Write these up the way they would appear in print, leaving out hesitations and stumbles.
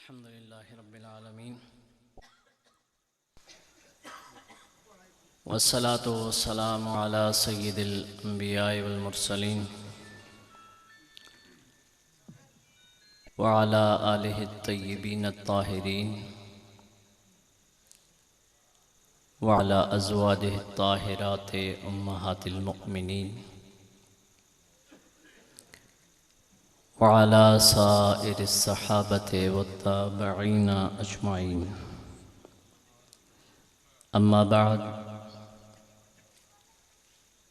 الحمد لله رب العالمين والصلاة والسلام على سيد الأنبياء والمرسلين وعلى آله الطيبين الطاهرين وعلى أزواجه الطاهرات أمهات المؤمنين وعلى سائر الصحابة والتابعين أجمعين. أما بعد،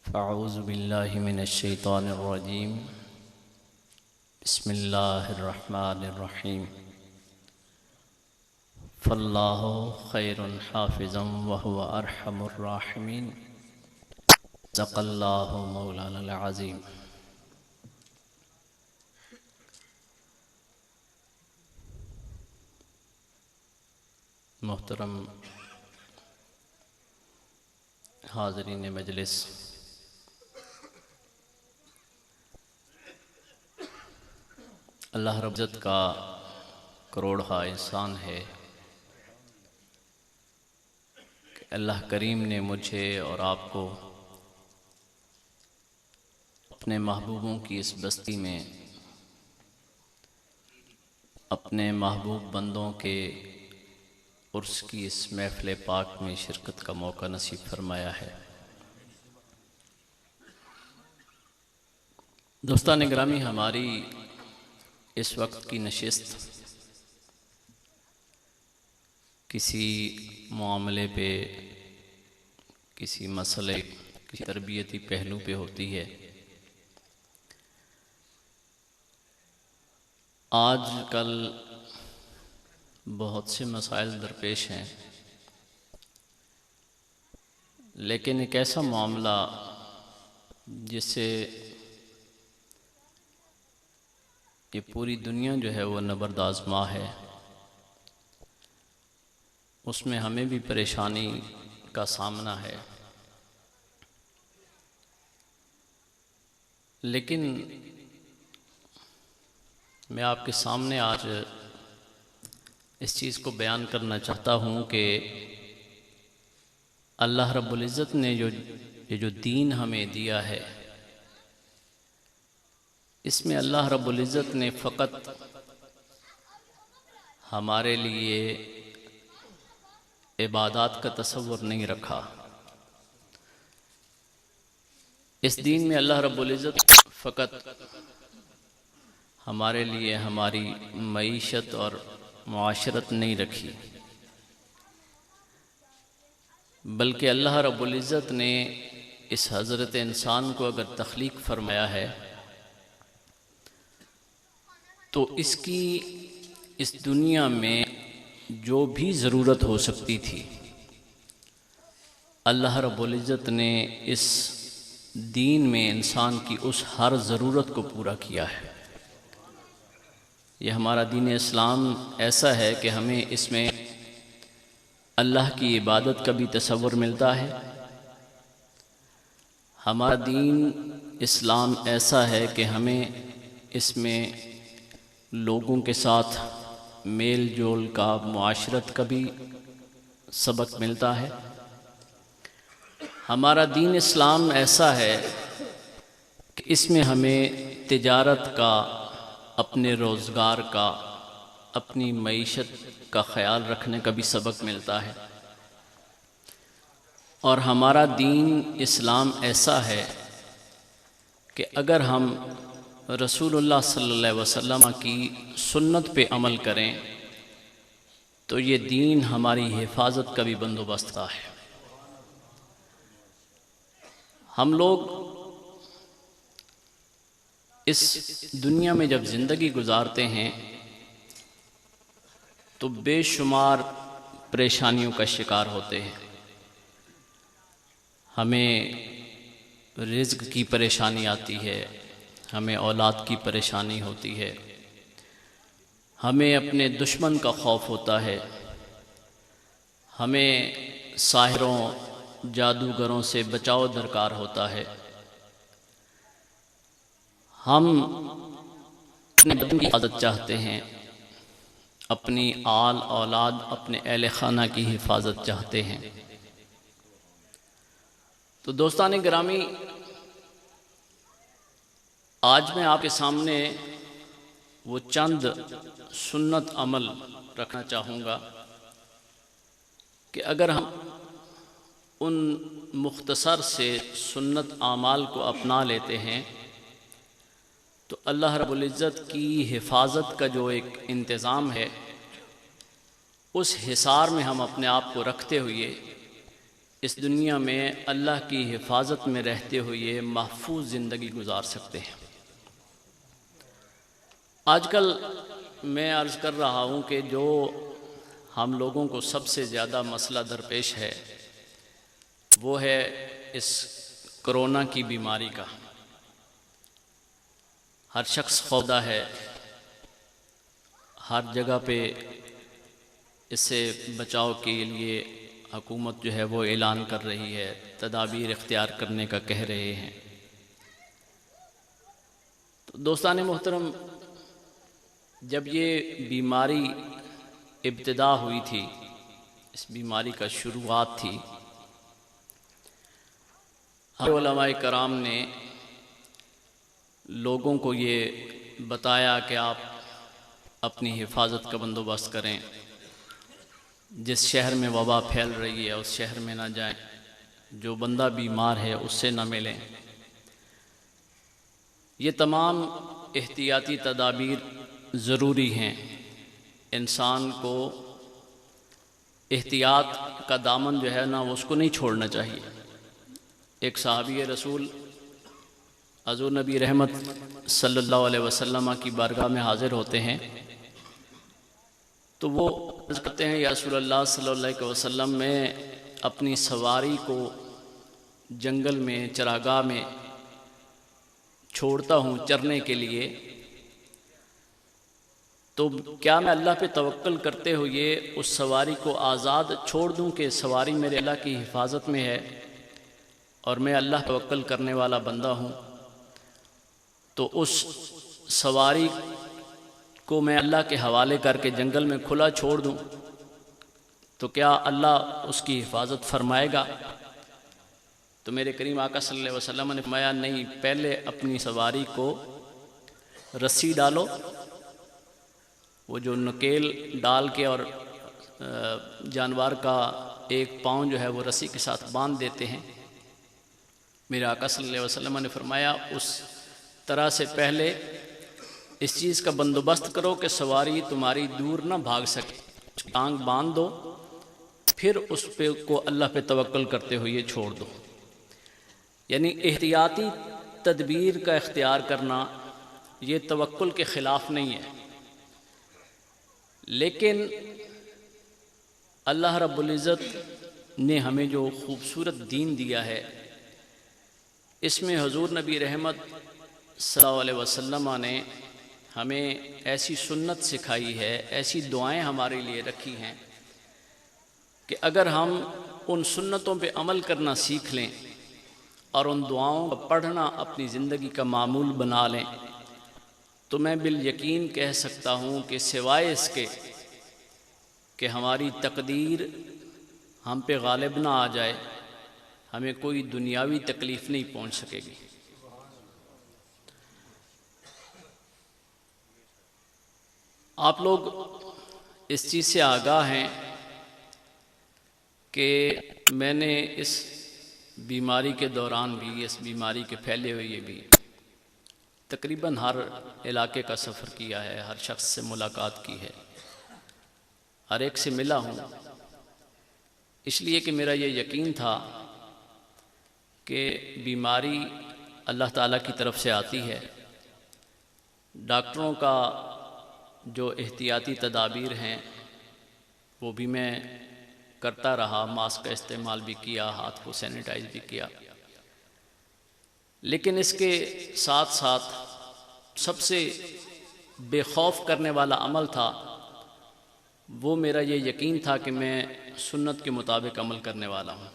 فأعوذ بالله من الشيطان الرجيم. بسم الله الرحمن الرحيم. فالله خير حافظا وهو أرحم الراحمين. صدق الله مولانا العظيم. محترم حاضرین مجلس، اللہ رب العزت کا کروڑہا احسان ہے کہ اللہ کریم نے مجھے اور آپ کو اپنے محبوبوں کی اس بستی میں اپنے محبوب بندوں کے عرس کی اس محفل پاک میں شرکت کا موقع نصیب فرمایا ہے۔ دوستان گرامی، ہماری اس وقت کی نشست کسی معاملے پہ، کسی مسئلے، کسی تربیتی پہلو پہ ہوتی ہے۔ آج کل بہت سے مسائل درپیش ہیں، لیکن ایک ایسا معاملہ جس سے یہ پوری دنیا جو ہے وہ نبرد آزما ہے، اس میں ہمیں بھی پریشانی کا سامنا ہے، لیکن میں آپ کے سامنے آج اس چیز کو بیان کرنا چاہتا ہوں کہ اللہ رب العزت نے یہ جو دین ہمیں دیا ہے، اس میں اللہ رب العزت نے فقط ہمارے لیے عبادات کا تصور نہیں رکھا۔ اس دین میں اللہ رب العزت فقط ہمارے لیے ہماری معیشت اور معاشرت نہیں رکھی، بلکہ اللہ رب العزت نے اس حضرت انسان کو اگر تخلیق فرمایا ہے تو اس کی اس دنیا میں جو بھی ضرورت ہو سکتی تھی، اللہ رب العزت نے اس دین میں انسان کی اس ہر ضرورت کو پورا کیا ہے۔ یہ ہمارا دین اسلام ایسا ہے کہ ہمیں اس میں اللہ کی عبادت کا بھی تصور ملتا ہے۔ ہمارا دین اسلام ایسا ہے کہ ہمیں اس میں لوگوں کے ساتھ میل جول کا، معاشرت کا بھی سبق ملتا ہے۔ ہمارا دین اسلام ایسا ہے کہ اس میں ہمیں تجارت کا، اپنے روزگار کا، اپنی معیشت کا خیال رکھنے کا بھی سبق ملتا ہے۔ اور ہمارا دین اسلام ایسا ہے کہ اگر ہم رسول اللہ صلی اللہ علیہ وسلم کی سنت پہ عمل کریں تو یہ دین ہماری حفاظت کا بھی بندوبست ہے۔ ہم لوگ اس دنیا میں جب زندگی گزارتے ہیں تو بے شمار پریشانیوں کا شکار ہوتے ہیں۔ ہمیں رزق کی پریشانی آتی ہے، ہمیں اولاد کی پریشانی ہوتی ہے، ہمیں اپنے دشمن کا خوف ہوتا ہے، ہمیں ساحروں، جادوگروں سے بچاؤ درکار ہوتا ہے، ہم اپنے بدن کی حفاظت چاہتے ہیں، اپنی آل اولاد اپنے اہل خانہ کی حفاظت چاہتے ہیں۔ تو دوستان گرامی، آج میں آپ کے سامنے وہ چند سنت عمل رکھنا چاہوں گا کہ اگر ہم ان مختصر سے سنت اعمال کو اپنا لیتے ہیں تو اللہ رب العزت کی حفاظت کا جو ایک انتظام ہے، اس حصار میں ہم اپنے آپ کو رکھتے ہوئے اس دنیا میں اللہ کی حفاظت میں رہتے ہوئے محفوظ زندگی گزار سکتے ہیں۔ آج کل میں عرض کر رہا ہوں کہ جو ہم لوگوں کو سب سے زیادہ مسئلہ درپیش ہے وہ ہے اس کرونا کی بیماری کا۔ ہر شخص خوفزدہ ہے، ہر جگہ پہ اس سے بچاؤ کے لیے حکومت جو ہے وہ اعلان کر رہی ہے، تدابیر اختیار کرنے کا کہہ رہے ہیں۔ تو دوستان محترم، جب یہ بیماری ابتدا ہوئی تھی، اس بیماری کا شروعات تھی، علماء کرام نے لوگوں کو یہ بتایا کہ آپ اپنی حفاظت کا بندوبست کریں، جس شہر میں وبا پھیل رہی ہے اس شہر میں نہ جائیں، جو بندہ بیمار ہے اس سے نہ ملیں۔ یہ تمام احتیاطی تدابیر ضروری ہیں۔ انسان کو احتیاط کا دامن جو ہے نا اس کو نہیں چھوڑنا چاہیے۔ ایک صحابی رسول حضور نبی رحمت صلی اللہ علیہ وسلم کی بارگاہ میں حاضر ہوتے ہیں تو وہ عرض کرتے ہیں، یا رسول اللہ صلی اللہ علیہ وسلم، میں اپنی سواری کو جنگل میں چراگاہ میں چھوڑتا ہوں چرنے کے لیے، تو کیا میں اللہ پہ توکل کرتے ہوئے اس سواری کو آزاد چھوڑ دوں کہ سواری میرے اللہ کی حفاظت میں ہے اور میں اللہ توکل کرنے والا بندہ ہوں، تو اس سواری کو میں اللہ کے حوالے کر کے جنگل میں کھلا چھوڑ دوں تو کیا اللہ اس کی حفاظت فرمائے گا؟ تو میرے کریم آقا صلی اللہ علیہ وسلم نے فرمایا، نہیں، پہلے اپنی سواری کو رسی ڈالو، وہ جو نکیل ڈال کے اور جانور کا ایک پاؤں جو ہے وہ رسی کے ساتھ باندھ دیتے ہیں، میرے آقا صلی اللہ علیہ وسلم نے فرمایا اس طرح سے پہلے اس چیز کا بندوبست کرو کہ سواری تمہاری دور نہ بھاگ سکے، ٹانگ باندھ دو، پھر اس پہ کو اللہ پہ توکل کرتے ہوئے چھوڑ دو۔ یعنی احتیاطی تدبیر کا اختیار کرنا یہ توکل کے خلاف نہیں ہے، لیکن اللہ رب العزت نے ہمیں جو خوبصورت دین دیا ہے، اس میں حضور نبی رحمت صلی اللہ علیہ وسلم نے ہمیں ایسی سنت سکھائی ہے، ایسی دعائیں ہمارے لیے رکھی ہیں کہ اگر ہم ان سنتوں پہ عمل کرنا سیکھ لیں اور ان دعاؤں کو پڑھنا اپنی زندگی کا معمول بنا لیں تو میں بالیقین کہہ سکتا ہوں کہ سوائے اس کے کہ ہماری تقدیر ہم پہ غالب نہ آ جائے، ہمیں کوئی دنیاوی تکلیف نہیں پہنچ سکے گی۔ آپ لوگ اس چیز سے آگاہ ہیں کہ میں نے اس بیماری کے دوران بھی، اس بیماری کے پھیلے ہوئے بھی تقریباً ہر علاقے کا سفر کیا ہے، ہر شخص سے ملاقات کی ہے، ہر ایک سے ملا ہوں، اس لیے کہ میرا یہ یقین تھا کہ بیماری اللہ تعالیٰ کی طرف سے آتی ہے۔ ڈاکٹروں کا جو احتیاطی تدابیر ہیں وہ بھی میں کرتا رہا، ماسک کا استعمال بھی کیا، ہاتھ کو سینیٹائز بھی کیا، لیکن اس کے ساتھ ساتھ سب سے بے خوف کرنے والا عمل تھا وہ میرا یہ یقین تھا کہ میں سنت کے مطابق عمل کرنے والا ہوں۔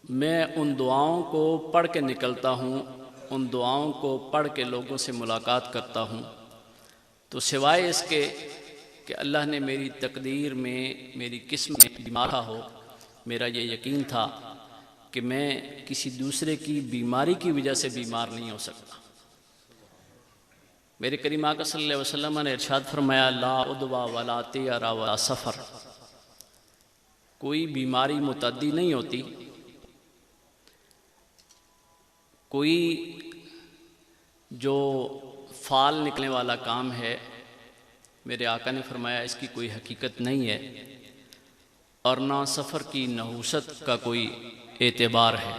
میں ان دعاؤں کو پڑھ کے نکلتا ہوں، ان دعاؤں کو پڑھ کے لوگوں سے ملاقات کرتا ہوں، تو سوائے اس کے کہ اللہ نے میری تقدیر میں میری قسمت میں بیمار ہو، میرا یہ یقین تھا کہ میں کسی دوسرے کی بیماری کی وجہ سے بیمار نہیں ہو سکتا۔ میرے کریم آقا صلی اللہ علیہ وسلم نے ارشاد فرمایا لا عدوہ ولا طیرہ ولا سفر، کوئی بیماری متعدی نہیں ہوتی، کوئی جو فال نکلنے والا کام ہے، میرے آقا نے فرمایا اس کی کوئی حقیقت نہیں ہے، اور نہ سفر کی نحوست کا کوئی اعتبار ہے۔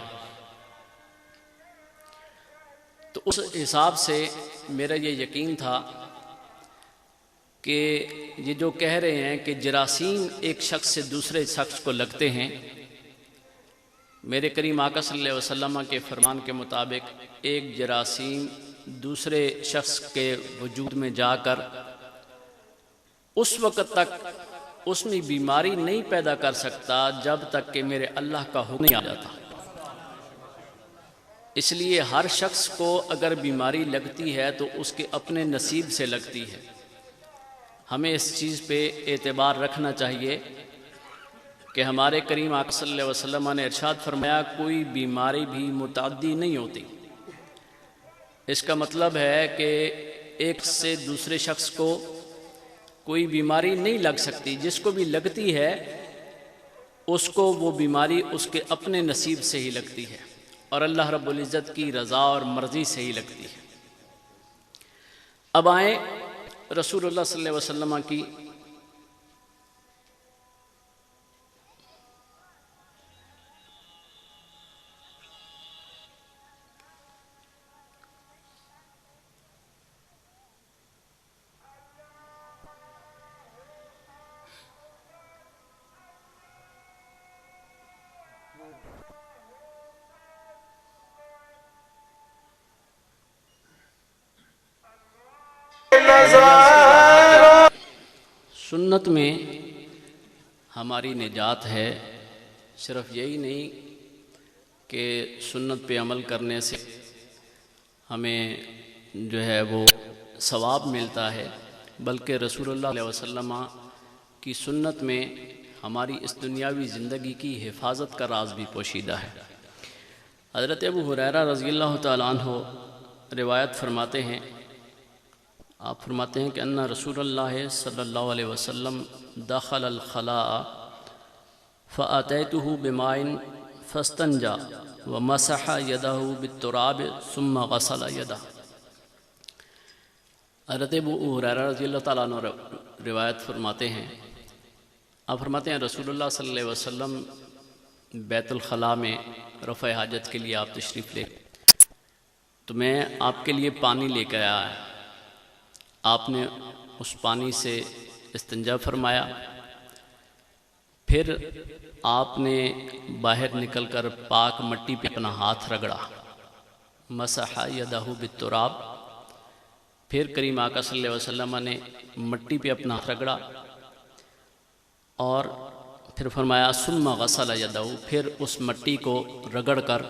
تو اس حساب سے میرا یہ یقین تھا کہ یہ جو کہہ رہے ہیں کہ جراثیم ایک شخص سے دوسرے شخص کو لگتے ہیں، میرے کریم آقا صلی اللہ علیہ وسلم کے فرمان کے مطابق ایک جراثیم دوسرے شخص کے وجود میں جا کر اس وقت تک اس میں بیماری نہیں پیدا کر سکتا جب تک کہ میرے اللہ کا حکم نہیں آ جاتا۔ اس لیے ہر شخص کو اگر بیماری لگتی ہے تو اس کے اپنے نصیب سے لگتی ہے۔ ہمیں اس چیز پہ اعتبار رکھنا چاہیے کہ ہمارے کریم آقا صلی اللہ علیہ وسلم نے ارشاد فرمایا کوئی بیماری بھی متعدی نہیں ہوتی۔ اس کا مطلب ہے کہ ایک سے دوسرے شخص کو کوئی بیماری نہیں لگ سکتی، جس کو بھی لگتی ہے اس کو وہ بیماری اس کے اپنے نصیب سے ہی لگتی ہے، اور اللہ رب العزت کی رضا اور مرضی سے ہی لگتی ہے۔ اب آئیں رسول اللہ صلی اللہ علیہ وسلم کی سنت میں ہماری نجات ہے۔ صرف یہی نہیں کہ سنت پہ عمل کرنے سے ہمیں جو ہے وہ ثواب ملتا ہے، بلکہ رسول اللہ علیہ وسلم کی سنت میں ہماری اس دنیاوی زندگی کی حفاظت کا راز بھی پوشیدہ ہے۔ حضرت ابو ہریرہ رضی اللہ تعالیٰ عنہ روایت فرماتے ہیں، آپ فرماتے ہیں کہ ان رسول اللہ صلی اللہ علیہ وسلم دخل الخلاء فأتيته بماء فاستنجى ومسح يده بالتراب ثم غسل يده۔ حضرت ابو ہریرہ رضی اللہ تعالیٰ عنہ روایت فرماتے ہیں، آپ فرماتے ہیں رسول اللہ صلی اللہ علیہ وسلم بیت الخلاء میں رفع حاجت کے لیے آپ تشریف لے، تو میں آپ کے لیے پانی لے کر آیا۔ آپ نے اس پانی سے استنجا فرمایا، پھر آپ نے باہر نکل کر پاک مٹی پہ اپنا ہاتھ رگڑا، مسح یدہ بالتراب، پھر کریم آقا صلی اللہ علیہ وسلم نے مٹی پہ اپنا ہاتھ رگڑا اور پھر فرمایا ثم غسل یدہ، پھر اس مٹی کو رگڑ کر،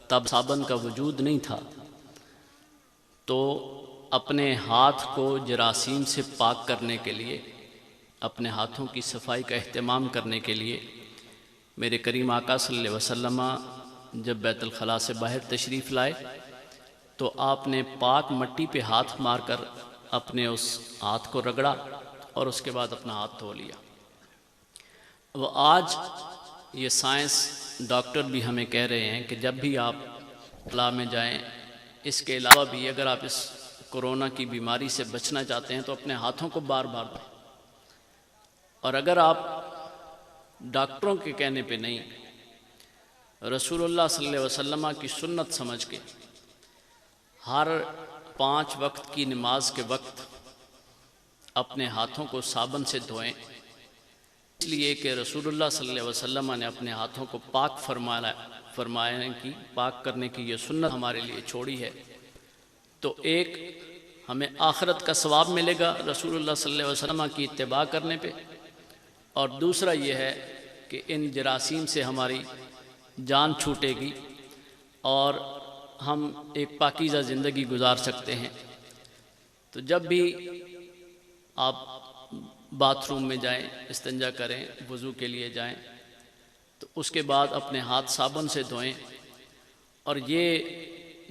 تب صابن کا وجود نہیں تھا، تو اپنے ہاتھ کو جراثیم سے پاک کرنے کے لیے، اپنے ہاتھوں کی صفائی کا اہتمام کرنے کے لیے میرے کریم آقا صلی اللہ علیہ وسلم جب بیت الخلاء سے باہر تشریف لائے تو آپ نے پاک مٹی پہ ہاتھ مار کر اپنے اس ہاتھ کو رگڑا اور اس کے بعد اپنا ہاتھ دھو لیا۔ وہ آج یہ سائنس ڈاکٹر بھی ہمیں کہہ رہے ہیں کہ جب بھی آپ خلاء میں جائیں، اس کے علاوہ بھی اگر آپ اس کورونا کی بیماری سے بچنا چاہتے ہیں تو اپنے ہاتھوں کو بار بار دھوئیں، اور اگر آپ ڈاکٹروں کے کہنے پہ نہیں، رسول اللہ صلی اللہ علیہ وسلم کی سنت سمجھ کے ہر 5 وقت کی نماز کے وقت اپنے ہاتھوں کو صابن سے دھوئیں، اس لیے کہ رسول اللہ صلی اللہ علیہ وسلم نے اپنے ہاتھوں کو پاک پاک کرنے کی یہ سنت ہمارے لیے چھوڑی ہے۔ تو ایک ہمیں آخرت کا ثواب ملے گا رسول اللہ صلی اللہ علیہ وسلم کی اتباع کرنے پہ، اور دوسرا یہ ہے کہ ان جراثیم سے ہماری جان چھوٹے گی اور ہم ایک پاکیزہ زندگی گزار سکتے ہیں۔ تو جب بھی آپ باتھ روم میں جائیں، استنجا کریں، وضو کے لیے جائیں تو اس کے بعد اپنے ہاتھ صابن سے دھوئیں، اور یہ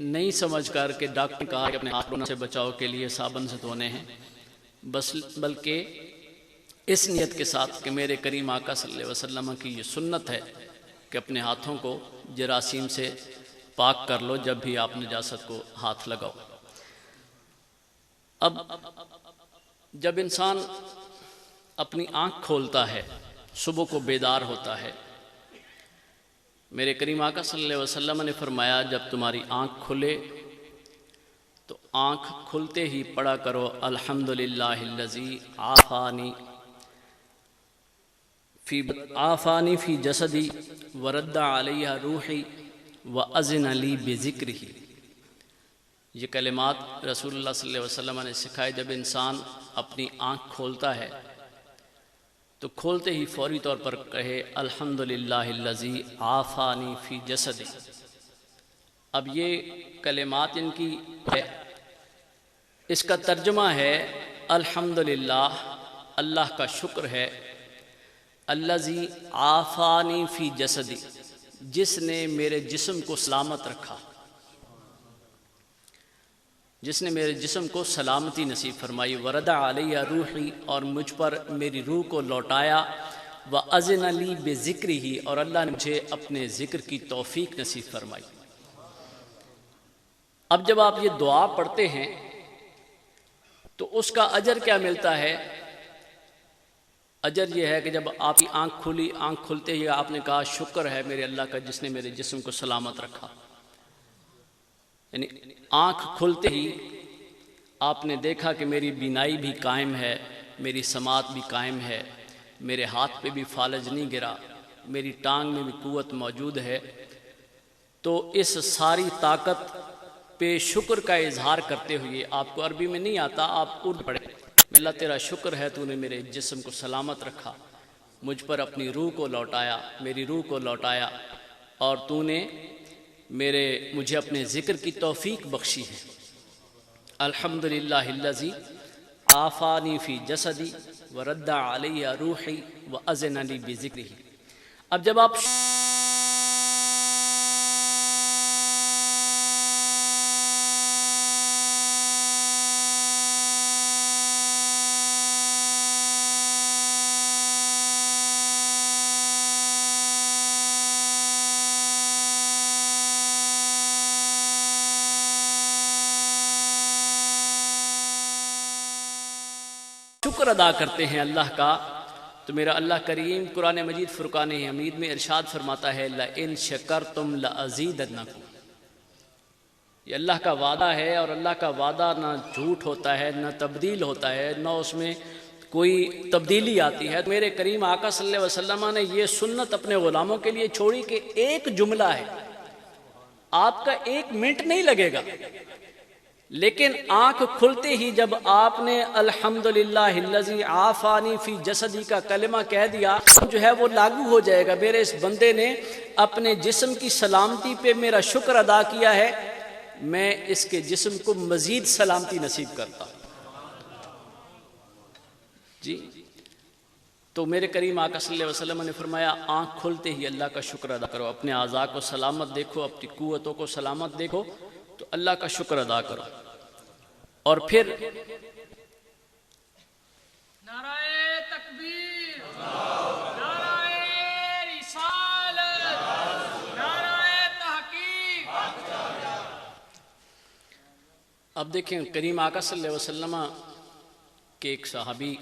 نہیں سمجھ کر کہ ڈاکٹر نے کہا کہ اپنے ہاتھ کورونا سے بچاؤ کے لیے صابن سے دھونے ہیں، بلکہ اس نیت کے ساتھ کہ میرے کریم آقا صلی اللہ علیہ وسلم کی یہ سنت ہے کہ اپنے ہاتھوں کو جراثیم سے پاک کر لو جب بھی آپ نجاست کو ہاتھ لگاؤ۔ اب جب انسان اپنی آنکھ کھولتا ہے، صبح کو بیدار ہوتا ہے، میرے کریم آقا صلی اللہ علیہ وسلم نے فرمایا جب تمہاری آنکھ کھلے تو آنکھ کھلتے ہی پڑھا کرو الحمدللہ الذی عافانی فی جسدی ورد علیہ روحی واذن لی بذکرہ۔ یہ کلمات رسول اللہ صلی اللہ علیہ وسلم نے سکھائے۔ جب انسان اپنی آنکھ کھولتا ہے تو کھولتے ہی فوری طور پر کہے الحمدللہ الذی عافانی فی جسدی۔ اب یہ کلمات ان کی ہے، اس کا ترجمہ ہے الحمدللہ، اللہ کا شکر ہے، الذی عافانی فی جسدی، جس نے میرے جسم کو سلامت رکھا، جس نے میرے جسم کو سلامتی نصیب فرمائی، ورد علیہ روحی، اور مجھ پر میری روح کو لوٹایا، وَأَذِنَ لِي بِذِكْرِهِ، اور اللہ نے مجھے اپنے ذکر کی توفیق نصیب فرمائی۔ اب جب آپ یہ دعا پڑھتے ہیں تو اس کا اجر کیا ملتا ہے؟ اجر یہ ہے کہ جب آپ کی آنکھ کھلی، آنکھ کھلتے ہی آپ نے کہا شکر ہے میرے اللہ کا جس نے میرے جسم کو سلامت رکھا، یعنی آنکھ کھلتے ہی آپ نے دیکھا کہ میری بینائی بھی قائم ہے، میری سماعت بھی قائم ہے، میرے ہاتھ پہ بھی فالج نہیں گرا، میری ٹانگ میں بھی قوت موجود ہے، تو اس ساری طاقت پہ شکر کا اظہار کرتے ہوئے، آپ کو عربی میں نہیں آتا، آپ اردو پڑھیں، اللہ تیرا شکر ہے تو نے میرے جسم کو سلامت رکھا، مجھ پر اپنی روح کو لوٹایا، میری روح کو لوٹایا، اور تو نے مجھے اپنے ذکر کی توفیق بخشی ہے۔ الحمدللہ الذی عافانی فی جسدی ورد علیہ روحی واذن لی بذکرہ۔ اب جب آپ شکر ادا کرتے ہیں اللہ کا، تو میرا اللہ کریم قرآن مجید فرقان حمید میں ارشاد فرماتا ہے لَإِن شَكَرْتُمْ لَأَزِيدَنَّكُمْ۔ یہ اللہ کا وعدہ ہے، اور اللہ کا وعدہ نہ جھوٹ ہوتا ہے، نہ تبدیل ہوتا ہے، نہ اس میں کوئی تبدیلی آتی ہے۔ میرے کریم آقا صلی اللہ علیہ وسلم نے یہ سنت اپنے غلاموں کے لیے چھوڑی کہ ایک جملہ ہے، آپ کا 1 منٹ نہیں لگے گا، لیکن آنکھ کھلتے ہی جب آپ نے الحمدللہ الذی عافانی فی جسدی کا کلمہ کہہ دیا، جو ہے وہ لاگو ہو جائے گا۔ میرے اس بندے نے اپنے جسم کی سلامتی پہ میرا شکر ادا کیا ہے، میں اس کے جسم کو مزید سلامتی نصیب کرتا ہوں۔ جی تو میرے کریم آقا صلی اللہ علیہ وسلم نے فرمایا آنکھ کھلتے ہی اللہ کا شکر ادا کرو، اپنے اعضاء کو سلامت دیکھو، اپنی قوتوں کو سلامت دیکھو، تو اللہ کا شکر ادا کرو۔ اور پھر نعرہ تکبیر، نعرہ رسالت، نعرہ تحقیق۔ اب دیکھیں کریم آقا صلی اللہ علیہ وسلم کے ایک صحابی،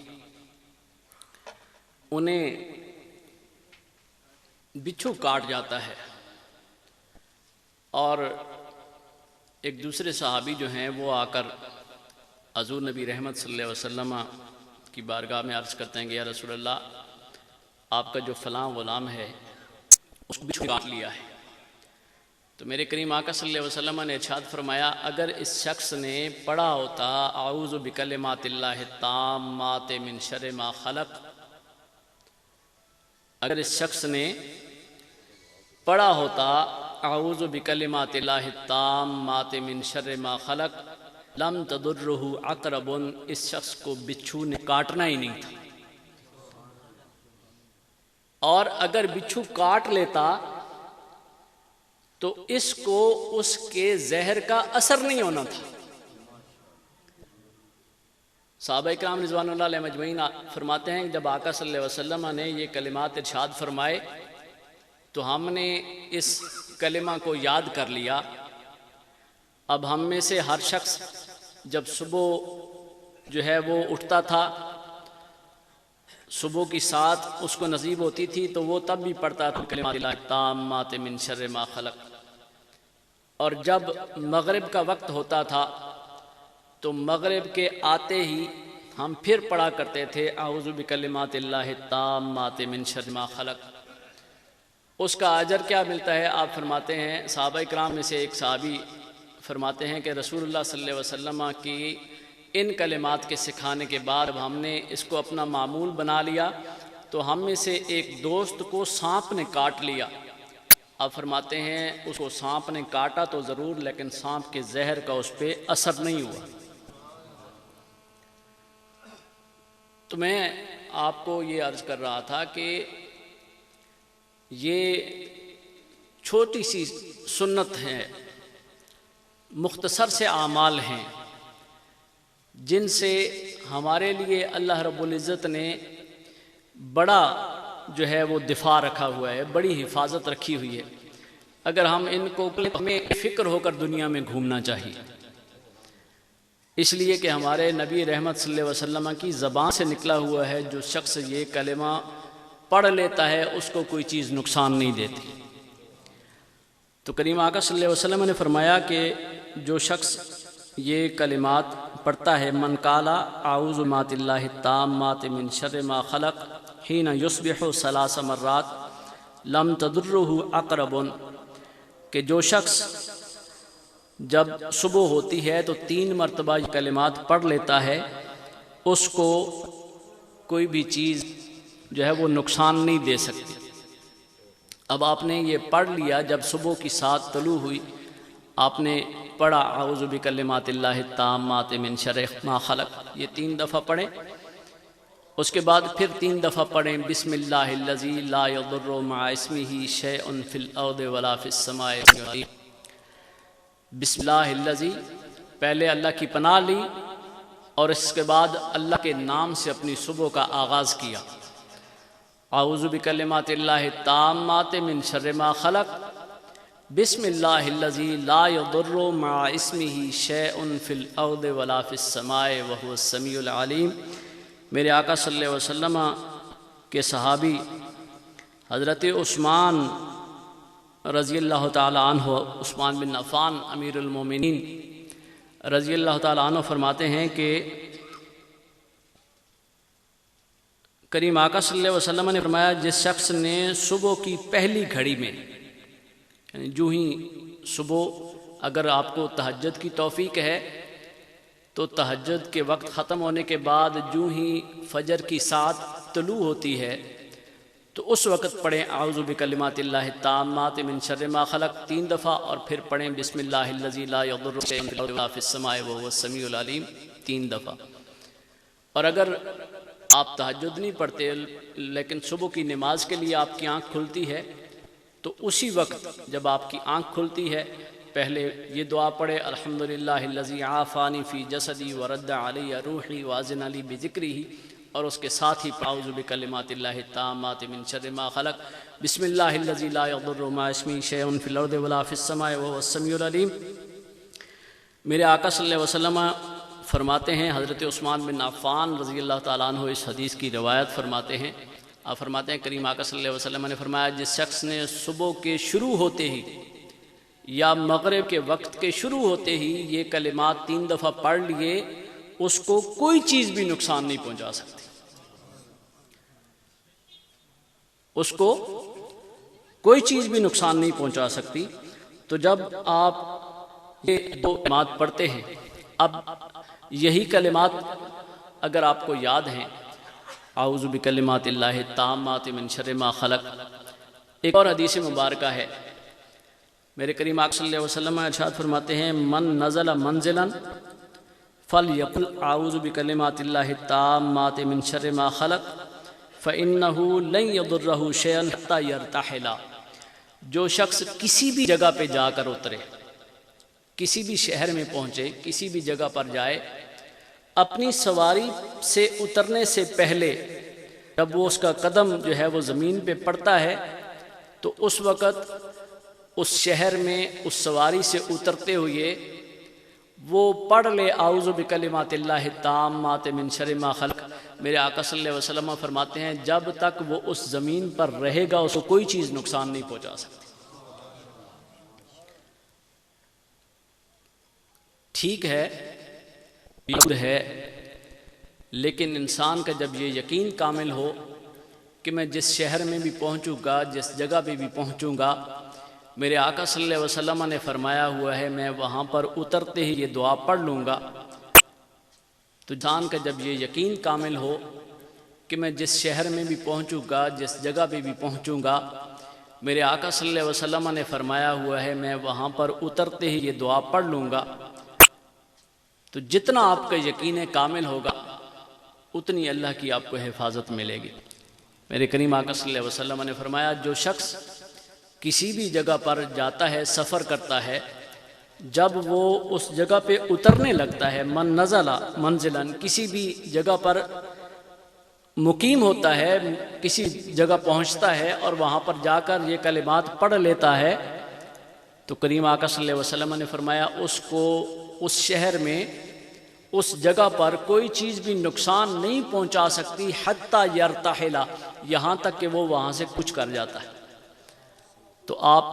انہیں بچھو کاٹ جاتا ہے، اور ایک دوسرے صحابی جو ہیں وہ آ کر حضور نبی رحمت صلی اللہ علیہ وسلم کی بارگاہ میں عرض کرتے ہیں کہ یا رسول اللہ، آپ کا جو فلاں غلام ہے اس کو بچھو کاٹ لیا ہے۔ تو میرے کریم آقا صلی اللہ علیہ وسلم نے ارشاد فرمایا اگر اس شخص نے پڑھا ہوتا اعوذ بکلمات اللہ التامات من شر ما خلق، اگر اس شخص نے پڑھا ہوتا اعوذ بکلمات اللہ التامات من شر ما خلق، لم تضرہ عقرب، اس شخص کو بچھو نے کاٹنا ہی نہیں تھا، اور اگر بچھو کاٹ لیتا تو اس کو اس کے زہر کا اثر نہیں ہونا تھا۔ صحابہ کرام رضوان اللہ علیہ مجمعین فرماتے ہیں کہ جب آقا صلی اللہ علیہ وسلم نے یہ کلمات ارشاد فرمائے تو ہم نے اس کلمہ کو یاد کر لیا۔ اب ہم میں سے ہر شخص جب صبح جو ہے وہ اٹھتا تھا، صبح کی ساتھ اس کو نصیب ہوتی تھی تو وہ تب بھی پڑھتا تھا کلمات اللہ التامات من شر ما خلق، اور جب مغرب کا وقت ہوتا تھا تو مغرب کے آتے ہی ہم پھر پڑھا کرتے تھے اعوذ بکلمات اللہ التامات من شر ما خلق۔ اس کا اجر کیا ملتا ہے؟ آپ فرماتے ہیں، صحابہ کرام میں سے ایک صحابی فرماتے ہیں کہ رسول اللہ صلی اللہ علیہ وسلم کی ان کلمات کے سکھانے کے بعد ہم نے اس کو اپنا معمول بنا لیا تو ہم میں سے ایک دوست کو سانپ نے کاٹ لیا۔ آپ فرماتے ہیں اس کو سانپ نے کاٹا تو ضرور، لیکن سانپ کے زہر کا اس پہ اثر نہیں ہوا۔ تو میں آپ کو یہ عرض کر رہا تھا کہ یہ چھوٹی سی سنت ہے، مختصر سے اعمال ہیں جن سے ہمارے لیے اللہ رب العزت نے بڑا جو ہے وہ دفاع رکھا ہوا ہے، بڑی حفاظت رکھی ہوئی ہے۔ اگر ہم ان کو ہمیں فکر ہو کر دنیا میں گھومنا چاہیے، اس لیے کہ ہمارے نبی رحمت صلی اللہ علیہ وسلم کی زبان سے نکلا ہوا ہے جو شخص یہ کلمہ پڑھ لیتا ہے اس کو کوئی چیز نقصان نہیں دیتی۔ تو کریم آقا صلی اللہ علیہ وسلم نے فرمایا کہ جو شخص یہ کلمات پڑھتا ہے، من قالا اعوذ بکلمات اللہ التامات من شر ما خلق حین یصبح 3 مرات لم تضرہ عقرب، کہ جو شخص جب صبح ہوتی ہے تو 3 مرتبہ یہ کلمات پڑھ لیتا ہے اس کو کوئی بھی چیز جو ہے وہ نقصان نہیں دے سکتی۔ اب آپ نے یہ پڑھ لیا، جب صبح کی 7 طلوع ہوئی آپ نے پڑھا اعوذ بکلمات اللہ التامات من شر ما خلق، یہ 3 دفعہ پڑھیں۔ اس کے بعد پھر 3 دفعہ پڑھیں بسم اللہ الذی لا یضر مع اسمہ شیء فی الارض ولا فی السماء۔ بسم اللہ الذی، پہلے اللہ کی پناہ لی اور اس کے بعد اللہ کے نام سے اپنی صبح کا آغاز کیا۔ اعوذ بکلمات اللہ التامات من شر ما خلق، بسم اللہ الذی لا یضر مع اسمہ شیء فی الارض ولا فی السماء وہو السمیع العلیم۔ میرے آقا صلی اللہ علیہ وسلم کے صحابی حضرت عثمان رضی اللہ تعالیٰ عنہ، عثمان بن عفان امیر المومنین رضی اللہ تعالیٰ عنہ فرماتے ہیں کہ کریم آقا صلی اللہ علیہ وسلم نے فرمایا جس شخص نے صبح کی پہلی گھڑی میں، یعنی جو ہی صبح، اگر آپ کو تہجد کی توفیق ہے تو تہجد کے وقت ختم ہونے کے بعد جو ہی فجر کی 7 طلوع ہوتی ہے تو اس وقت پڑھیں اعوذ بکلمات اللہ التامات من شر ما خلق 3 دفعہ، اور پھر پڑھیں بسم اللہ الذی لا یضر شیء فی الارض ولا فی السماء وہو السمیع العلیم 3 دفعہ۔ اور اگر آپ تہجد نہیں پڑھتے لیکن صبح کی نماز کے لیے آپ کی آنکھ کھلتی ہے تو اسی وقت جب آپ کی آنکھ کھلتی ہے پہلے یہ دعا پڑھے الحمدللہ الذی عافانی فی جسدی ورد علی روحی واذن لی بذکرہ، اور اس کے ساتھ ہی اعوذ بکلمات اللہ التامات من شر ما خلق، بسم اللہ الذی لا یضر مع اسمہ شیء فی الارض ولا فی السماء وہو السمیع العلیم۔ میرے آقا صلی اللہ علیہ وسلم فرماتے ہیں، حضرت عثمان بن عفان رضی اللہ تعالیٰ عنہ اس حدیث کی روایت فرماتے ہیں، آپ فرماتے ہیں کریم آقا صلی اللہ علیہ وسلم نے فرمایا جس شخص نے صبح کے شروع ہوتے ہی یا مغرب کے وقت کے شروع ہوتے ہی یہ کلمات 3 دفعہ پڑھ لیے اس کو کوئی چیز بھی نقصان نہیں پہنچا سکتی، اس کو کوئی چیز بھی نقصان نہیں پہنچا سکتی۔ تو جب آپ یہ 2 کلمات پڑھتے ہیں، اب یہی کلمات اگر آپ کو یاد ہیں اعوذ بکلمات اللہ التامات من شر ما خلق، ایک اور حدیث مبارکہ ہے، میرے کریم آقا صلی اللہ علیہ وسلم ارشاد فرماتے ہیں من نزل منزلا فَلْيَقُلْ أَعُوذُ بِكَلِمَاتِ اللَّهِ التَّامَّاتِ مِنْ شَرِّ مَا خَلَقَ فَإِنَّهُ لَنْ يَضُرَّهُ شَيْئًا حَتَّى يَرْتَحِلَ۔ جو شخص کسی بھی جگہ پہ جا کر اترے، کسی بھی شہر میں پہنچے، کسی بھی جگہ پر جائے، اپنی سواری سے اترنے سے پہلے جب وہ اس کا قدم جو ہے وہ زمین پہ پڑتا ہے تو اس وقت اس شہر میں اس سواری سے اترتے ہوئے وہ پڑھ لے اعوذ بکلمات اللہ التامات من شر ما خلق۔ میرے آقا صلی اللہ علیہ وسلم فرماتے ہیں جب تک وہ اس زمین پر رہے گا اس کو کوئی چیز نقصان نہیں پہنچا سکتی۔ ٹھیک ہے ہے لیکن انسان کا جب یہ یقین کامل ہو کہ میں جس شہر میں بھی پہنچوں گا، جس جگہ پہ بھی پہنچوں گا، میرے آقا صلی اللہ علیہ وسلم نے فرمایا ہوا ہے میں وہاں پر اترتے ہی یہ دعا پڑھ لوں گا، تو انسان کا جب یہ یقین کامل ہو کہ میں جس شہر میں بھی پہنچوں گا، جس جگہ پہ بھی پہنچوں گا، میرے آقا صلی اللہ علیہ وسلم نے فرمایا ہوا ہے میں وہاں پر اترتے ہی یہ دعا پڑھ لوں گا، تو جتنا آپ کا یقین کامل ہوگا اتنی اللہ کی آپ کو حفاظت ملے گی۔ میرے کریم آقا صلی اللہ علیہ وسلم نے فرمایا جو شخص کسی بھی جگہ پر جاتا ہے، سفر کرتا ہے، جب وہ اس جگہ پہ اترنے لگتا ہے، من نزل منزلاً، کسی بھی جگہ پر مقیم ہوتا ہے، کسی جگہ پہنچتا ہے اور وہاں پر جا کر یہ کلمات پڑھ لیتا ہے، تو کریم آقا صلی اللہ علیہ وسلم نے فرمایا اس کو اس شہر میں، اس جگہ پر کوئی چیز بھی نقصان نہیں پہنچا سکتی حتیٰ یرتحل، یہاں تک کہ وہ وہاں سے کچھ کر جاتا ہے۔ تو آپ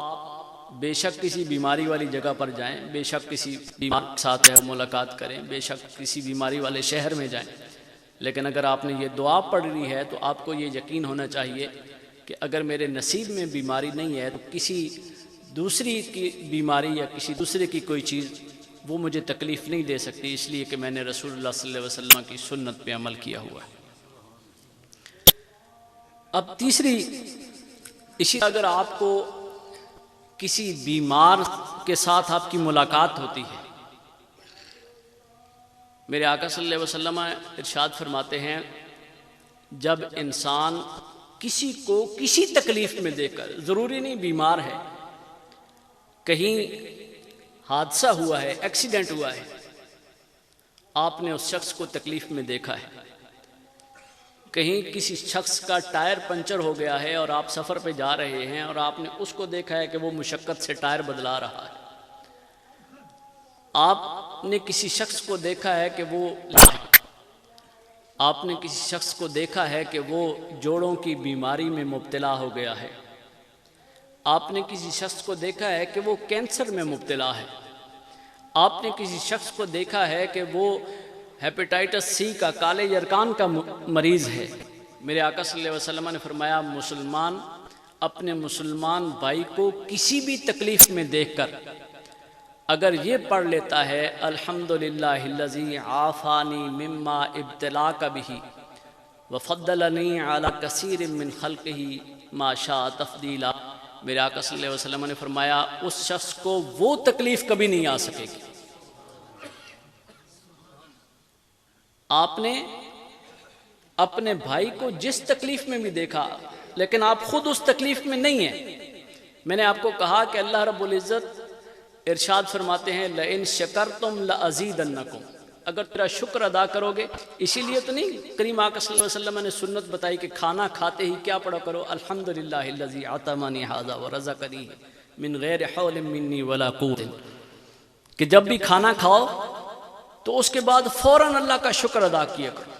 بے شک کسی بیماری والی جگہ پر جائیں، بے شک کسی بیمار کے ساتھ ملاقات کریں، بے شک کسی بیماری والے شہر میں جائیں، لیکن اگر آپ نے یہ دعا پڑھ لی ہے تو آپ کو یہ یقین ہونا چاہیے کہ اگر میرے نصیب میں بیماری نہیں ہے تو کسی دوسری کی بیماری یا کسی دوسرے کی کوئی چیز وہ مجھے تکلیف نہیں دے سکتی، اس لیے کہ میں نے رسول اللہ صلی اللہ علیہ وسلم کی سنت پہ عمل کیا ہوا ہے۔ اب تیسری، اسی اگر آپ کو کسی بیمار کے ساتھ آپ کی ملاقات ہوتی ہے، میرے آقا صلی اللہ علیہ وسلم ارشاد فرماتے ہیں جب انسان کسی کو کسی تکلیف میں دے کر، ضروری نہیں بیمار ہے، کہیں حادثہ ہوا ہے، ایکسیڈنٹ ہوا ہے، آپ نے اس شخص کو تکلیف میں دیکھا ہے، کہیں کسی شخص کا ٹائر پنچر ہو گیا ہے اور آپ سفر پہ جا رہے ہیں اور آپ نے اس کو دیکھا ہے کہ وہ مشقت سے ٹائر بدلا رہا ہے، آپ نے کسی شخص کو دیکھا ہے کہ وہ آپ نے کسی شخص کو دیکھا ہے کہ وہ جوڑوں کی بیماری میں مبتلا ہو گیا ہے، آپ نے کسی شخص کو دیکھا ہے کہ وہ کینسر میں مبتلا ہے، آپ نے کسی شخص کو دیکھا ہے کہ وہ ہیپیٹائٹس سی کا، کالے یرکان کا مریض ہے، میرے آقا صلی اللہ علیہ وسلم نے فرمایا مسلمان اپنے مسلمان بھائی کو کسی بھی تکلیف میں دیکھ کر اگر یہ پڑھ لیتا ہے الحمدللہ الذی عافانی مما ابتلاک بہ وفضلنی علی کثیر من خلقہ ما شاء تفضیلا، میرے آقا صلی اللہ علیہ وسلم نے فرمایا اس شخص کو وہ تکلیف کبھی نہیں آ سکے گی۔ آپ نے اپنے بھائی کو جس تکلیف میں بھی دیکھا لیکن آپ خود اس تکلیف میں نہیں ہیں، میں نے آپ کو کہا کہ اللہ رب العزت ارشاد فرماتے ہیں لئن شکرتم لازیدنکم، اگر تیرا شکر ادا کرو گے، اسی لیے تو نہیں کریم آقا صلی اللہ علیہ وسلم نے سنت بتائی کہ کھانا کھاتے ہی کیا پڑھا کرو الحمدللہ الذی اطعمنی ھذا ورزقنی من غیر حول منی ولا قوت، کہ جب بھی کھانا کھاؤ تو اس کے بعد فوراً اللہ کا شکر ادا کیا کرو،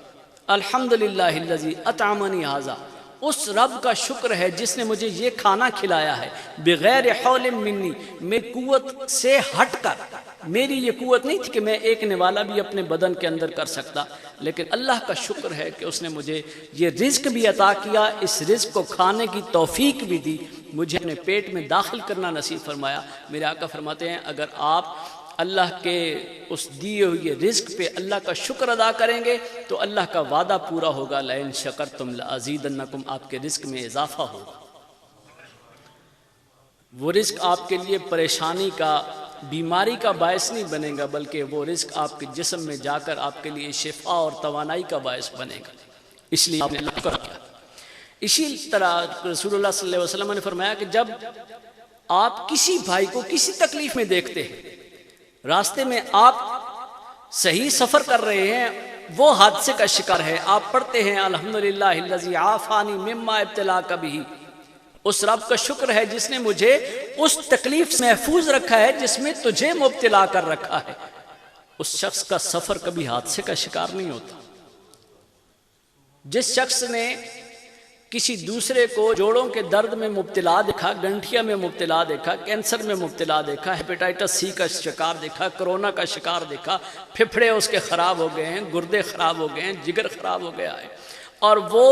الحمدللہ الذی اطعمنی ھذا، اس رب کا شکر ہے جس نے مجھے یہ کھانا کھلایا ہے بغیر حول منی، میری قوت سے ہٹ کر، میری یہ قوت نہیں تھی کہ میں ایک نوالا بھی اپنے بدن کے اندر کر سکتا، لیکن اللہ کا شکر ہے کہ اس نے مجھے یہ رزق بھی عطا کیا، اس رزق کو کھانے کی توفیق بھی دی، مجھے اپنے پیٹ میں داخل کرنا نصیب فرمایا۔ میرے آقا فرماتے ہیں اگر آپ اللہ کے اس دیے ہوئے رزق پہ اللہ کا شکر ادا کریں گے تو اللہ کا وعدہ پورا ہوگا لئن شکرتم لازیدنکم، آپ کے رزق میں اضافہ ہوگا، وہ رزق آپ کے لیے پریشانی کا بیماری کا باعث نہیں بنے گا، بلکہ وہ رزق آپ کے جسم میں جا کر آپ کے لیے شفا اور توانائی کا باعث بنے گا، اس لیے آپ نے اللہ کا کیا۔ اسی طرح رسول اللہ صلی اللہ علیہ وسلم نے فرمایا کہ جب آپ کسی بھائی کو کسی تکلیف میں دیکھتے ہیں، راستے میں آپ صحیح سفر کر رہے ہیں، وہ حادثے کا شکار ہے، آپ پڑھتے ہیں الحمدللہ الذی عافانی مما ابتلاک بہ، اس رب کا شکر ہے جس نے مجھے اس تکلیف سے محفوظ رکھا ہے جس میں تجھے مبتلا کر رکھا ہے۔ اس شخص کا سفر کبھی حادثے کا شکار نہیں ہوتا۔ جس شخص نے کسی دوسرے کو جوڑوں کے درد میں مبتلا دیکھا، گنٹھیا میں مبتلا دیکھا، کینسر میں مبتلا دیکھا، ہیپیٹائٹس سی کا شکار دیکھا، کرونا کا شکار دیکھا، پھپھڑے اس کے خراب ہو گئے ہیں، گردے خراب ہو گئے ہیں، جگر خراب ہو گیا ہے، اور وہ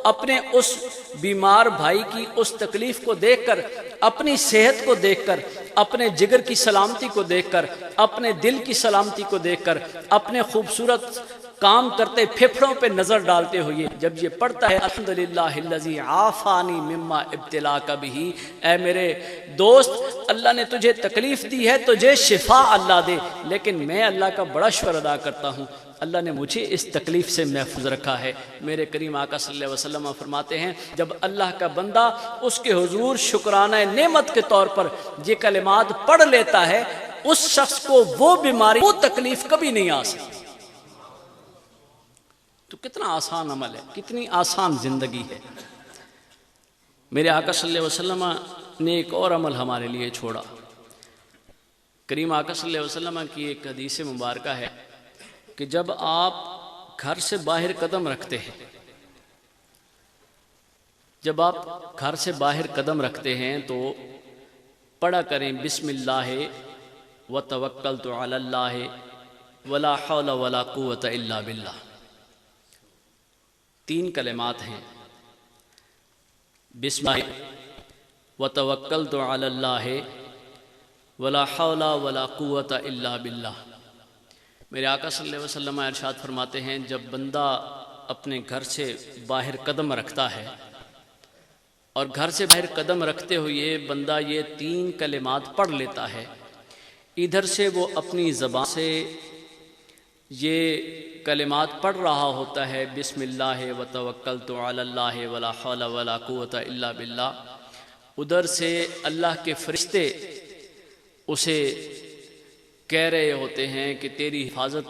اپنے اس بیمار بھائی کی اس تکلیف کو دیکھ کر، اپنی صحت کو دیکھ کر، اپنے جگر کی سلامتی کو دیکھ کر، اپنے دل کی سلامتی کو دیکھ کر، اپنے خوبصورت کام کرتے پھپھڑوں پہ نظر ڈالتے ہوئے جب یہ پڑھتا ہے الحمدللہ الذی عافانی مما ابتلاک بہ، اے میرے دوست اللہ نے تجھے تکلیف دی ہے، تجھے شفا اللہ دے، لیکن میں اللہ کا بڑا شکر ادا کرتا ہوں، اللہ نے مجھے اس تکلیف سے محفوظ رکھا ہے۔ میرے کریم آقا صلی اللہ علیہ وسلم فرماتے ہیں جب اللہ کا بندہ اس کے حضور شکرانہ نعمت کے طور پر یہ کلمات پڑھ لیتا ہے، اس شخص کو وہ بیماری، وہ تکلیف کبھی نہیں آ سکتی۔ تو کتنا آسان عمل ہے، کتنی آسان زندگی ہے۔ میرے آقا صلی اللہ علیہ وسلم نے ایک اور عمل ہمارے لیے چھوڑا۔ کریم آقا صلی اللہ علیہ وسلم کی ایک حدیث مبارکہ ہے کہ جب آپ گھر سے باہر قدم رکھتے ہیں، جب آپ گھر سے باہر قدم رکھتے ہیں تو پڑھا کریں بسم اللہ وتوکلت علی اللہ ولا حول ولا قوت الا باللہ۔ 3 کلمات ہیں، بسم اللہ وتوکلت علی اللہ ولا حول ولا قوت الا باللہ۔ میرے آقا صلی اللہ علیہ وسلم ارشاد فرماتے ہیں جب بندہ اپنے گھر سے باہر قدم رکھتا ہے، اور گھر سے باہر قدم رکھتے ہوئے بندہ یہ 3 کلمات پڑھ لیتا ہے، ادھر سے وہ اپنی زبان سے یہ کلمات پڑھ رہا ہوتا ہے بسم اللہ وتوکلت علی اللہ ولا حول ولا قوت الا باللہ، ادھر سے اللہ کے فرشتے اسے کہہ رہے ہوتے ہیں کہ تیری حفاظت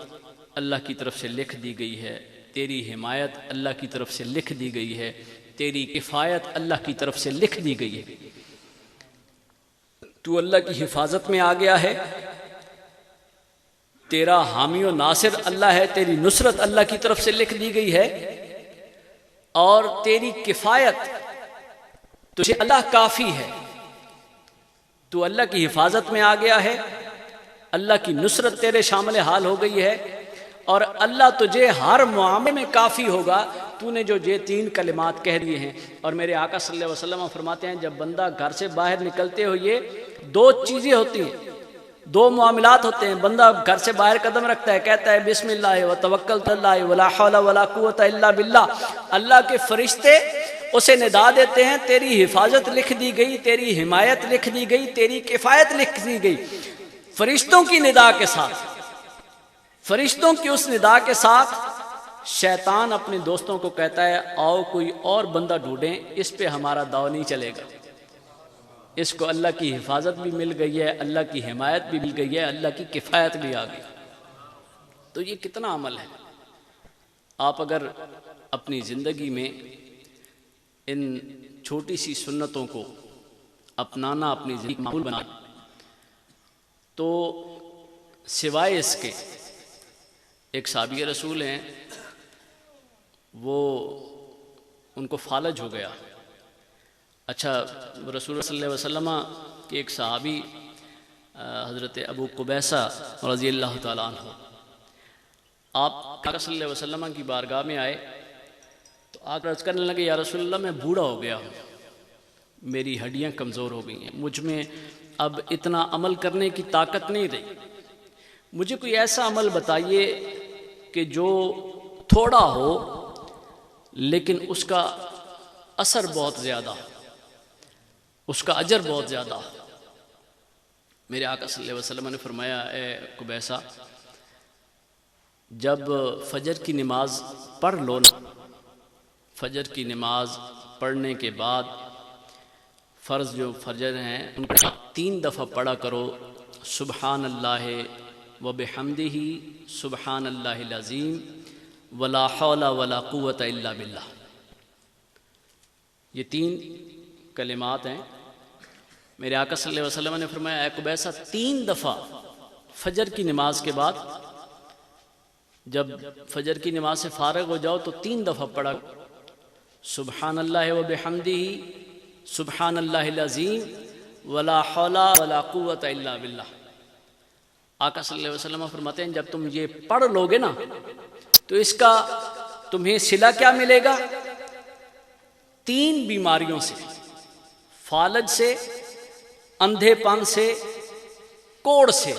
اللہ کی طرف سے لکھ دی گئی ہے، تیری حمایت اللہ کی طرف سے لکھ دی گئی ہے، تیری کفایت اللہ کی طرف سے لکھ دی گئی ہے، تو اللہ کی حفاظت میں آ گیا ہے، تیرا حامی و ناصر اللہ ہے، تیری نصرت اللہ کی طرف سے لکھ دی گئی ہے، اور تیری کفایت تجھے اللہ کافی ہے، تو اللہ کی حفاظت میں آ گیا ہے، اللہ کی نصرت تیرے شامل حال ہو گئی ہے، اور اللہ تجھے ہر معاملے میں کافی ہوگا، تو نے جو یہ 3 کلمات کہہ دیے ہیں۔ اور میرے آقا صلی اللہ علیہ وسلم فرماتے ہیں جب بندہ گھر سے باہر نکلتے ہوئے 2 چیزیں ہوتی ہیں، 2 معاملات ہوتے ہیں، بندہ گھر سے باہر قدم رکھتا ہے، کہتا ہے بسم اللہ وتوکلت علی اللہ ولا حول ولا قوت الا باللہ، اللہ کے فرشتے اسے ندا دیتے ہیں تیری حفاظت لکھ دی گئی، تیری حمایت لکھ دی گئی، تیری کفایت لکھ دی گئی، فرشتوں کی ندا کے ساتھ، فرشتوں کی اس ندا کے ساتھ شیطان اپنے دوستوں کو کہتا ہے آؤ کوئی اور بندہ ڈھونڈیں، اس پہ ہمارا داؤ نہیں چلے گا، اس کو اللہ کی حفاظت بھی مل گئی ہے، اللہ کی حمایت بھی مل گئی ہے، اللہ کی کفایت بھی آ گئی۔ تو یہ کتنا عمل ہے۔ آپ اگر اپنی زندگی میں ان چھوٹی سی سنتوں کو اپنانا اپنی زندگی کا معمول بنا تو سوائے اس کے، ایک صحابی رسول ہیں، وہ ان کو فالج ہو گیا۔ اچھا، رسول صلی اللہ علیہ وسلم کے ایک صحابی حضرت ابو قبیصہ رضی اللہ تعالیٰ عنہ، آپ صلی اللہ علیہ وسلم کی بارگاہ میں آئے تو آپ عرض کرنے لگے یا رسول اللہ میں بوڑھا ہو گیا ہوں، میری ہڈیاں کمزور ہو گئی ہیں، مجھ میں اب اتنا عمل کرنے کی طاقت نہیں رہی، مجھے کوئی ایسا عمل بتائیے کہ جو تھوڑا ہو لیکن اس کا اثر بہت زیادہ ہو، اس کا اجر بہت زیادہ ہو۔ میرے آقا صلی اللہ علیہ وسلم نے فرمایا، اے قبیصہ، جب فجر کی نماز پڑھ لو نا، فجر کی نماز پڑھنے کے بعد فرض جو فجر ہیں ان کا 3 دفعہ پڑھا کرو، سبحان اللہ و بحمدہ سبحان اللہ العظیم ولا حول ولا قوت الا باللہ۔ یہ 3 کلمات ہیں۔ میرے آقا صلی اللہ علیہ وسلم نے فرمایا، اے قبیصہ، 3 دفعہ فجر کی نماز کے بعد، جب فجر کی نماز سے فارغ ہو جاؤ تو 3 دفعہ پڑھا، سبحان اللہ و بحمدہ سبحان اللہ العظیم ولا حول ولا قوت الا باللہ۔ آقا صلی اللہ علیہ وسلم فرماتے ہیں، جب تم یہ پڑھ لو گے نا تو اس کا تمہیں صلہ کیا ملے گا؟ 3 بیماریوں سے، فالج سے، اندھے پن سے، کوڑ سے،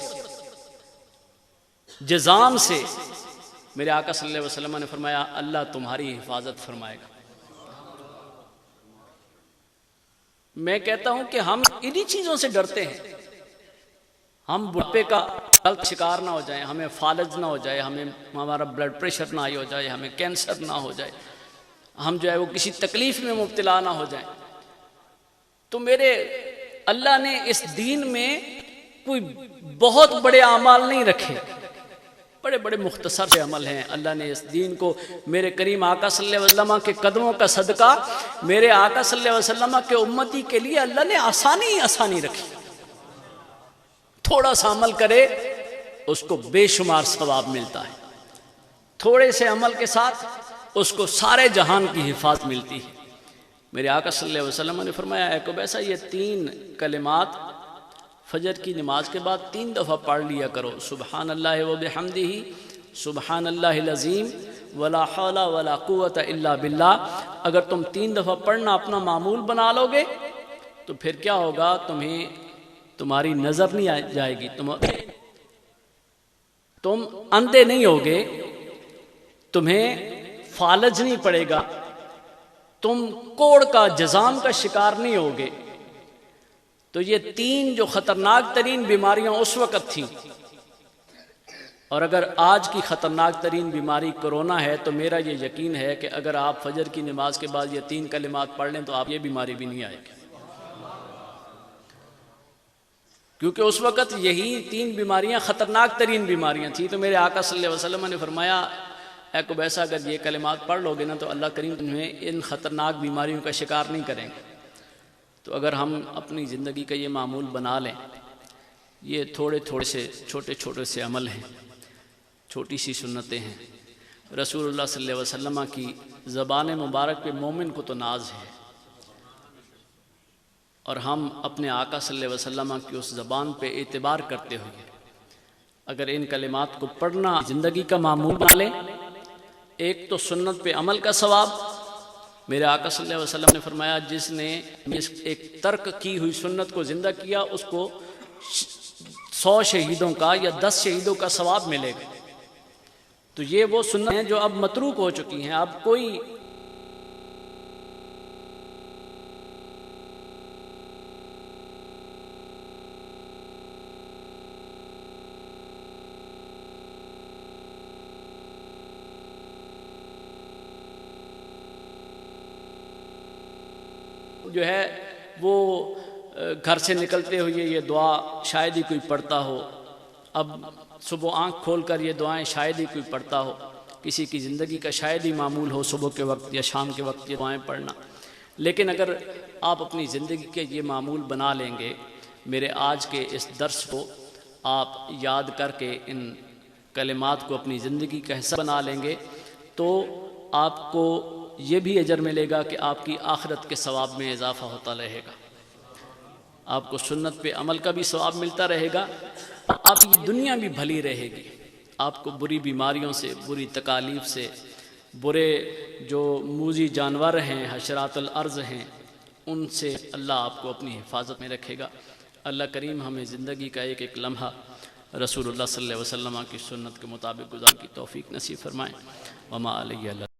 جذام سے۔ میرے آقا صلی اللہ علیہ وسلم نے فرمایا، اللہ تمہاری حفاظت فرمائے گا۔ میں کہتا ہوں کہ ہم انہی چیزوں سے ڈرتے ہیں، ہم بڑھاپے کا غلط شکار نہ ہو جائیں، ہمیں فالج نہ ہو جائے، ہمارا بلڈ پریشر نہ ہو جائے، ہمیں کینسر نہ ہو جائے، ہم جو ہے وہ کسی تکلیف میں مبتلا نہ ہو جائیں۔ تو میرے اللہ نے اس دین میں کوئی بہت بڑے اعمال نہیں رکھے، بڑے بڑے مختصر سے عمل ہیں۔ اللہ نے اس دین کو میرے کریم آقا صلی اللہ علیہ وسلم کے قدموں کا صدقہ، میرے آقا صلی اللہ علیہ وسلم کے امتی کے لیے اللہ نے آسانی رکھی۔ تھوڑا سا عمل کرے اس کو بے شمار ثواب ملتا ہے، تھوڑے سے عمل کے ساتھ اس کو سارے جہان کی حفاظت ملتی ہے۔ میرے آقا صلی اللہ علیہ وسلم نے فرمایا، اے قبیصہ، یہ 3 کلمات فجر کی نماز کے بعد 3 دفعہ پڑھ لیا کرو، سبحان اللہ و بحمدہ سبحان اللہ العظیم ولا حول ولا قوت الا باللہ۔ اگر تم 3 دفعہ پڑھنا اپنا معمول بنا لو گے تو پھر کیا ہوگا؟ تمہاری نظر نہیں جائے گی، تم اندھے نہیں ہوگے، تمہیں فالج نہیں پڑے گا، تم کوڑ کا، جذام کا شکار نہیں ہوگے۔ تو یہ 3 جو خطرناک ترین بیماریاں اس وقت تھیں، اور اگر آج کی خطرناک ترین بیماری کرونا ہے تو میرا یہ یقین ہے کہ اگر آپ فجر کی نماز کے بعد یہ 3 کلمات پڑھ لیں تو آپ یہ بیماری بھی نہیں آئے گی، کیونکہ اس وقت یہی 3 بیماریاں خطرناک ترین بیماریاں تھیں۔ تو میرے آقا صلی اللہ علیہ وسلم نے فرمایا، اے قبیصہ، اگر یہ کلمات پڑھ لو گے نا تو اللہ کریم تمہیں ان خطرناک بیماریوں کا شکار نہیں کریں گے۔ تو اگر ہم اپنی زندگی کا یہ معمول بنا لیں، یہ تھوڑے سے چھوٹے سے عمل ہیں، چھوٹی سی سنتیں ہیں۔ رسول اللہ صلی اللہ علیہ وسلم کی زبان مبارک پہ مومن کو تو ناز ہے، اور ہم اپنے آقا صلی اللہ علیہ وسلم کی اس زبان پہ اعتبار کرتے ہوئے اگر ان کلمات کو پڑھنا زندگی کا معمول بنا لیں، ایک تو سنت پہ عمل کا ثواب۔ میرے آقا صلی اللہ علیہ وسلم نے فرمایا، جس نے ایک ترک کی ہوئی سنت کو زندہ کیا اس کو 100 شہیدوں کا یا 10 شہیدوں کا ثواب ملے گا۔ تو یہ وہ سنت ہیں جو اب متروک ہو چکی ہیں، اب کوئی جو ہے وہ گھر سے نکلتے ہوئے یہ دعا شاید ہی کوئی پڑھتا ہو، اب صبح آنکھ کھول کر یہ دعائیں شاید ہی کوئی پڑھتا ہو، کسی کی زندگی کا شاید ہی معمول ہو صبح کے وقت یا شام کے وقت یہ دعائیں پڑھنا۔ لیکن اگر آپ اپنی زندگی کے یہ معمول بنا لیں گے، میرے آج کے اس درس کو آپ یاد کر کے ان کلمات کو اپنی زندگی کا حصہ بنا لیں گے، تو آپ کو یہ بھی اجر ملے گا کہ آپ کی آخرت کے ثواب میں اضافہ ہوتا رہے گا، آپ کو سنت پہ عمل کا بھی ثواب ملتا رہے گا، آپ کی دنیا بھی بھلی رہے گی، آپ کو بری بیماریوں سے، بری تکالیف سے، برے جو موذی جانور ہیں، حشرات الارض ہیں، ان سے اللہ آپ کو اپنی حفاظت میں رکھے گا۔ اللہ کریم ہمیں زندگی کا ایک ایک لمحہ رسول اللہ صلی اللہ علیہ وسلم کی سنت کے مطابق گزارنے کی توفیق نصیب فرمائیں۔ وما علیہ اللہ